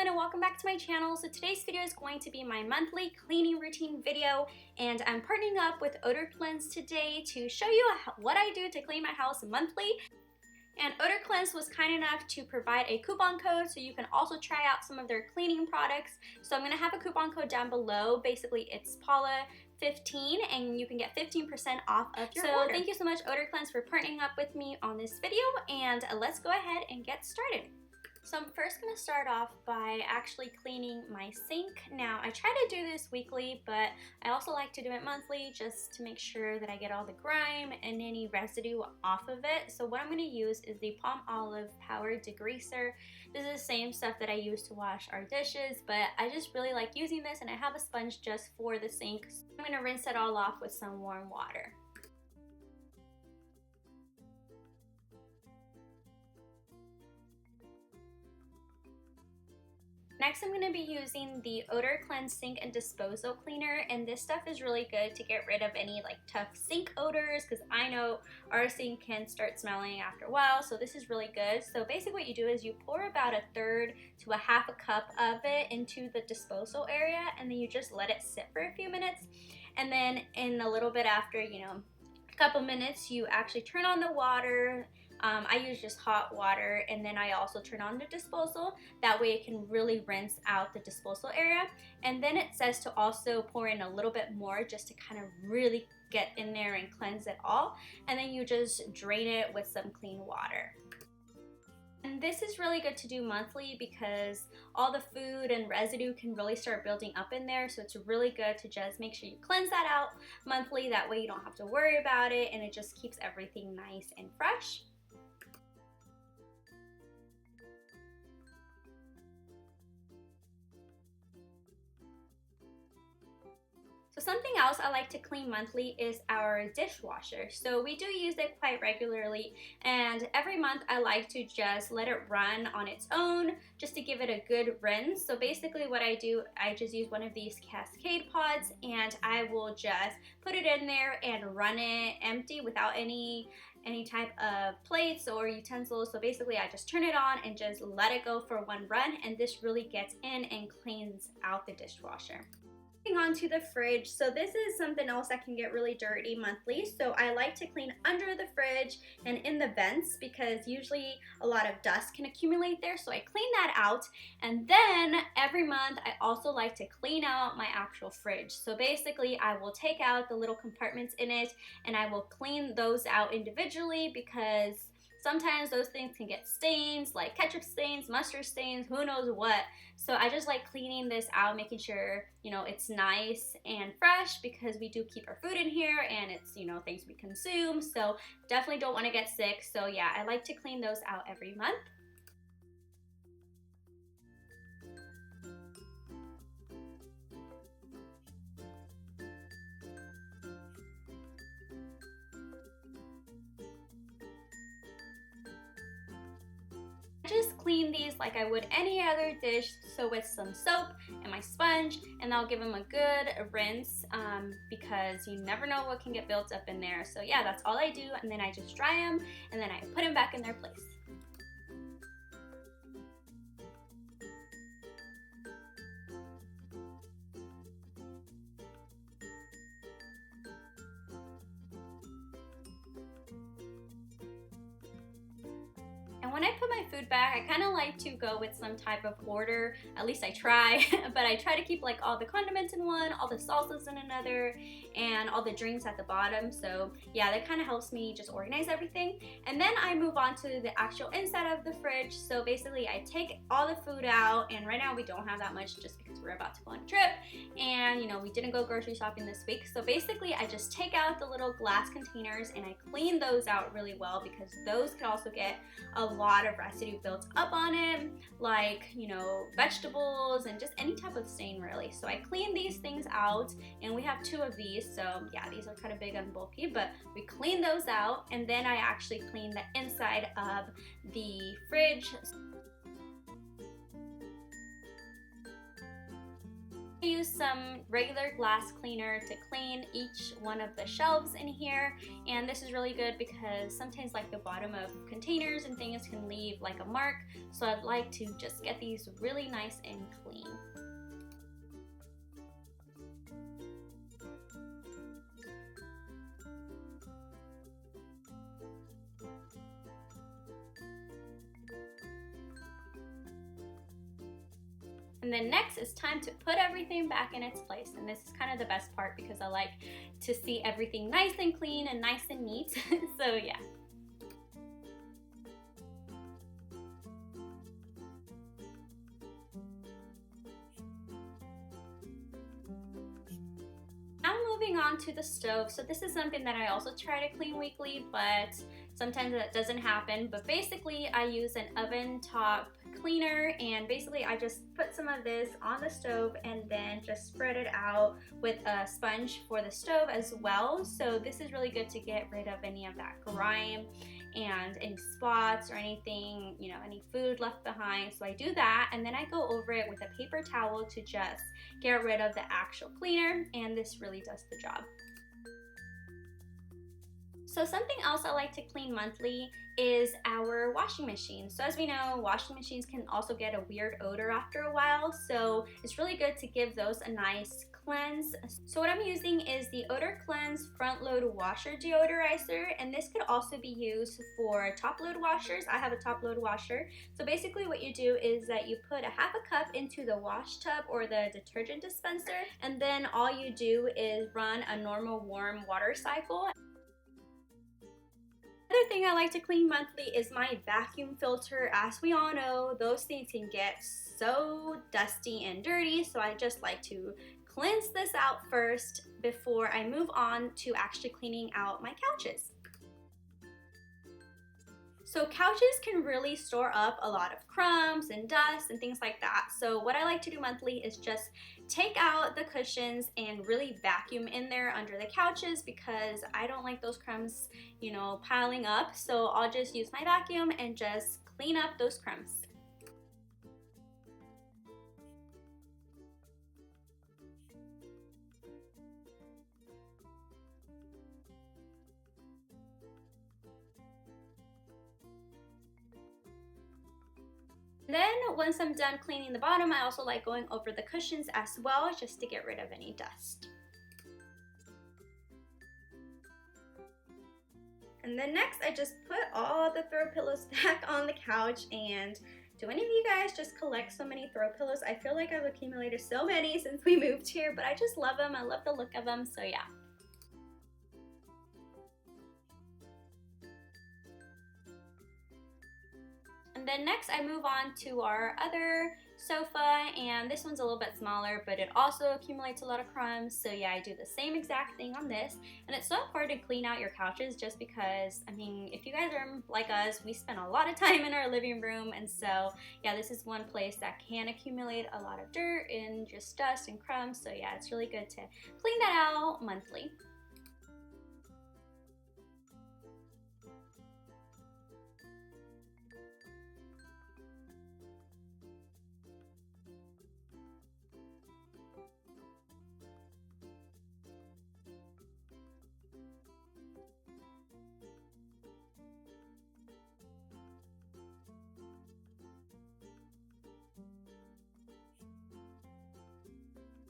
everyone, and welcome back to my channel. So today's video is going to be my monthly cleaning routine video, and I'm partnering up with Odor Cleanse today to show you what I do to clean my house monthly. And Odor Cleanse was kind enough to provide a coupon code so you can also try out some of their cleaning products. So I'm going to have a coupon code down below. Basically it's Paula15 and you can get 15% off of your order. Thank you so much Odor Cleanse for partnering up with me on this video, and let's go ahead and get started. So I'm first going to start off by actually cleaning my sink. Now I try to do this weekly, but I also like to do it monthly just to make sure that I get all the grime and any residue off of it. So what I'm going to use is the Palmolive Powered Degreaser. This is the same stuff that I use to wash our dishes, but I just really like using this, and I have a sponge just for the sink. So I'm going to rinse it all off with some warm water. Next, I'm going to be using the Odor Cleanse Sink and Disposal Cleaner, and this stuff is really good to get rid of any tough sink odors, because I know our sink can start smelling after a while, so this is really good. So basically what you do is you pour about 1/3 to 1/2 cup of it into the disposal area, and then you just let it sit for a few minutes, and then in a little bit after, a couple minutes, you actually turn on the water. I use just hot water, and then I also turn on the disposal. That way it can really rinse out the disposal area. And then it says to also pour in a little bit more just to kind of really get in there and cleanse it all. And then you just drain it with some clean water. And this is really good to do monthly because all the food and residue can really start building up in there. So it's really good to just make sure you cleanse that out monthly. That way you don't have to worry about it, and it just keeps everything nice and fresh. So something else I like to clean monthly is our dishwasher. So we do use it quite regularly, and every month I like to just let it run on its own just to give it a good rinse. So basically what I do, I just use one of these Cascade pods, and I will just put it in there and run it empty without any type of plates or utensils. So basically I just turn it on and just let it go for one run, and this really gets in and cleans out the dishwasher. Moving on to the fridge, so this is something else that can get really dirty monthly. So I like to clean under the fridge and in the vents because usually a lot of dust can accumulate there. So I clean that out, and then every month I also like to clean out my actual fridge. So basically I will take out the little compartments in it, and I will clean those out individually because sometimes those things can get stains, like ketchup stains, mustard stains, who knows what. So I just like cleaning this out, making sure, it's nice and fresh because we do keep our food in here, and it's, things we consume. So definitely don't want to get sick. So yeah, I like to clean those out every month. Just clean these like I would any other dish, so with some soap and my sponge, and I'll give them a good rinse because you never know what can get built up in there. So yeah, that's all I do, and then I just dry them, and then I put them back in their place. And when I put my food back, I kind of like to go with some type of order. At least I try, but I try to keep all the condiments in one, all the salsas in another, and all the drinks at the bottom. So yeah, that kind of helps me just organize everything. And then I move on to the actual inside of the fridge. So basically I take all the food out, and right now we don't have that much just because we're about to go on a trip, and we didn't go grocery shopping this week. So basically I just take out the little glass containers and I clean those out really well because those could also get a lot of residue built up on it, vegetables and just any type of stain really. So I clean these things out, and we have 2 of these. So yeah, these are kind of big and bulky, but we clean those out, and then I actually clean the inside of the fridge. I use some regular glass cleaner to clean each one of the shelves in here, and this is really good because sometimes like the bottom of containers and things can leave like a mark, so I'd like to just get these really nice and clean. And then next it's time to put everything back in its place. And this is kind of the best part because I like to see everything nice and clean and nice and neat. So yeah. Now moving on to the stove. So this is something that I also try to clean weekly, but sometimes that doesn't happen. But basically I use an oven top cleaner, and basically I just put some of this on the stove and then just spread it out with a sponge for the stove as well. So this is really good to get rid of any of that grime and any spots or anything, you know, any food left behind. So I do that, and then I go over it with a paper towel to just get rid of the actual cleaner, and this really does the job. So something else I like to clean monthly is our washing machine. So as we know, washing machines can also get a weird odor after a while, so it's really good to give those a nice cleanse. So what I'm using is the Odor Cleanse Front Load Washer Deodorizer, and this could also be used for top load washers. I have a top load washer. So basically what you do is that you put a half a cup into the wash tub or the detergent dispenser, and then all you do is run a normal warm water cycle. Another thing I like to clean monthly is my vacuum filter. As we all know, those things can get so dusty and dirty, so I just like to cleanse this out first before I move on to actually cleaning out my couches. So couches can really store up a lot of crumbs and dust and things like that. So what I like to do monthly is just take out the cushions and really vacuum in there under the couches, because I don't like those crumbs, you know, piling up. So I'll just use my vacuum and just clean up those crumbs. Then once I'm done cleaning the bottom, I also like going over the cushions as well, just to get rid of any dust. And then next I just put all the throw pillows back on the couch. And do any of you guys just collect so many throw pillows? I feel like I've accumulated so many since we moved here, but I just love them. I love the look of them, so yeah. And then next I move on to our other sofa, and this one's a little bit smaller, but it also accumulates a lot of crumbs. So yeah, I do the same exact thing on this. And it's so important to clean out your couches, just because, I mean, if you guys are like us, we spend a lot of time in our living room, and so yeah, this is one place that can accumulate a lot of dirt and just dust and crumbs. So yeah, it's really good to clean that out monthly.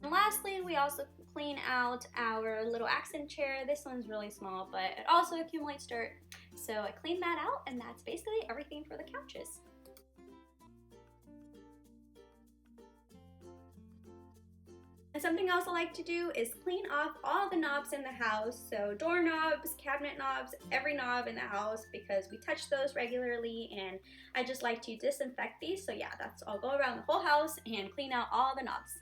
And lastly, we also clean out our little accent chair. This one's really small, but it also accumulates dirt. So I clean that out, and that's basically everything for the couches. And something else I like to do is clean off all the knobs in the house. So doorknobs, cabinet knobs, every knob in the house, because we touch those regularly, and I just like to disinfect these. So yeah, I'll go around the whole house and clean out all the knobs.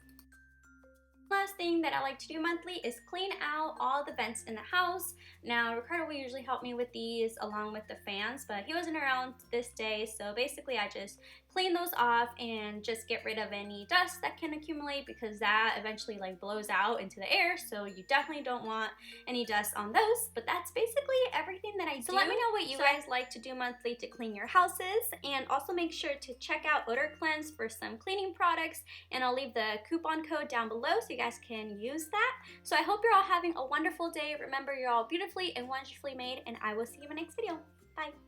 Last thing that I like to do monthly is clean out all the vents in the house. Now, Ricardo will usually help me with these along with the fans, but he wasn't around this day, so basically I just clean those off and just get rid of any dust that can accumulate because that eventually like blows out into the air, so you definitely don't want any dust on those. But that's basically everything that I do. So let me know what you guys like to do monthly to clean your houses, and also make sure to check out Odor Cleanse for some cleaning products, and I'll leave the coupon code down below so you guys can use that. So I hope you're all having a wonderful day. Remember, you're all beautifully and wonderfully made, and I will see you in my next video. Bye.